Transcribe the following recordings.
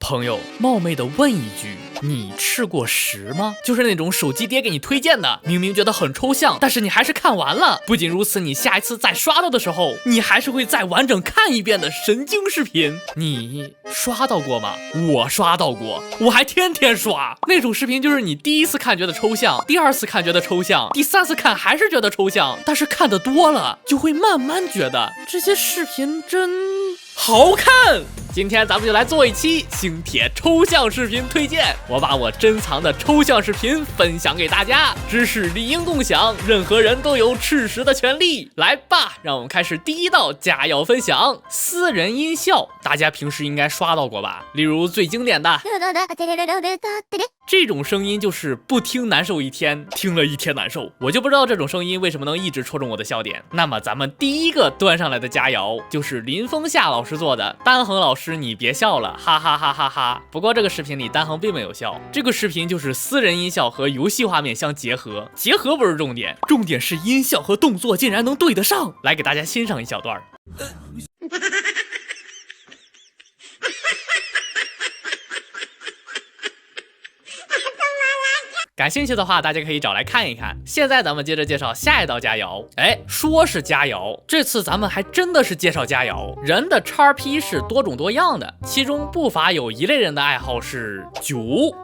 朋友，冒昧的问一句，你吃过屎吗？就是那种手机爹给你推荐的，明明觉得很抽象，但是你还是看完了。不仅如此，你下一次再刷到的时候，你还是会再完整看一遍的神经视频。你刷到过吗？我刷到过，我还天天刷。那种视频就是你第一次看觉得抽象，第二次看觉得抽象，第三次看还是觉得抽象，但是看得多了，就会慢慢觉得这些视频真好看。今天咱们就来做一期星铁抽象视频推荐，我把我珍藏的抽象视频分享给大家，知识理应共享，任何人都有吃屎的权利。来吧，让我们开始第一道佳肴分享。私人音效，大家平时应该刷到过吧？例如最经典的这种声音就是不听难受一天，听了一天难受。我就不知道这种声音为什么能一直戳中我的笑点。那么咱们第一个端上来的佳肴就是林峰夏老师做的，丹恒老师你别笑了，哈哈哈哈哈。不过这个视频里丹恒并没有笑，这个视频就是私人音效和游戏画面相结合，结合不是重点，重点是音效和动作竟然能对得上。来给大家欣赏一小段。感兴趣的话，大家可以找来看一看。现在咱们接着介绍下一道佳肴。说是佳肴，这次咱们还真的是介绍佳肴。人的XP 是多种多样的，其中不乏有一类人的爱好是酒，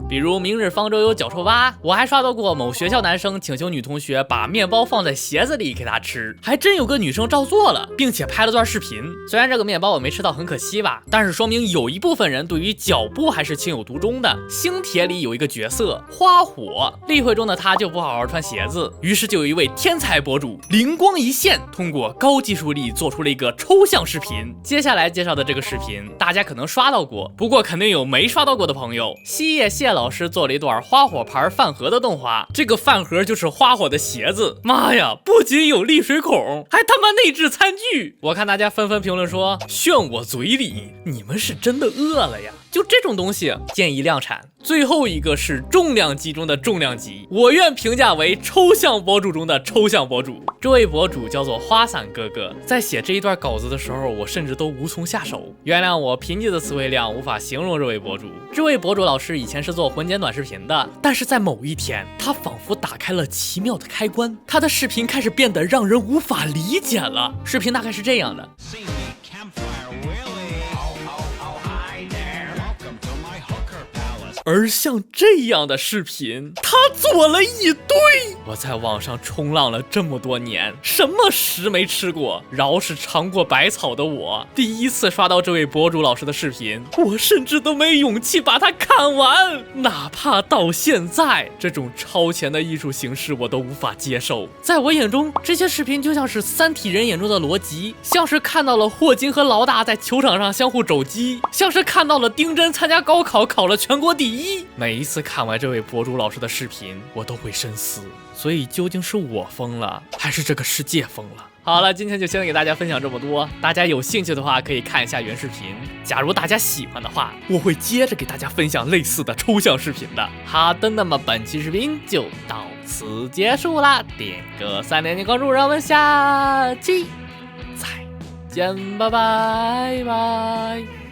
比如明日方舟有脚臭吧。我还刷到过某学校男生请求女同学把面包放在鞋子里给他吃，还真有个女生照做了，并且拍了段视频。虽然这个面包我没吃到，很可惜吧，但是说明有一部分人对于脚部还是情有独钟的。星铁里有一个角色花火，例会中的他就不好好穿鞋子，于是就有一位天才博主灵光一现，通过高技术力做出了一个抽象视频。接下来介绍的这个视频大家可能刷到过，不过肯定有没刷到过的朋友。西叶谢老师做了一段花火牌饭盒的动画，这个饭盒就是花火的鞋子。妈呀，不仅有沥水孔，还他妈内置餐具。我看大家纷纷评论说炫我嘴里，你们是真的饿了呀。就这种东西建议量产。最后一个是重量级中的重量级，我愿评价为抽象博主中的抽象博主。这位博主叫做花伞哥哥，在写这一段稿子的时候，我甚至都无从下手。原谅我贫瘠的词汇量无法形容这位博主。这位博主老师以前是做混剪短视频的，但是在某一天，他仿佛打开了奇妙的开关，他的视频开始变得让人无法理解了。视频大概是这样的。而像这样的视频，他做了一堆。我在网上冲浪了这么多年，什么屎没吃过，饶是尝过百草的我，第一次刷到这位博主老师的视频，我甚至都没勇气把它看完。哪怕到现在，这种超前的艺术形式我都无法接受。在我眼中，这些视频就像是三体人眼中的逻辑，像是看到了霍金和老大在球场上相互肘击，像是看到了丁真参加高考考了全国第一。每一次看完这位博主老师的视频，我都会深思，所以究竟是我疯了，还是这个世界疯了？好了，今天就先给大家分享这么多，大家有兴趣的话可以看一下原视频，假如大家喜欢的话，我会接着给大家分享类似的抽象视频的。好的，那么本期视频就到此结束啦，点个3连点关注，让我们下期再见，拜拜拜。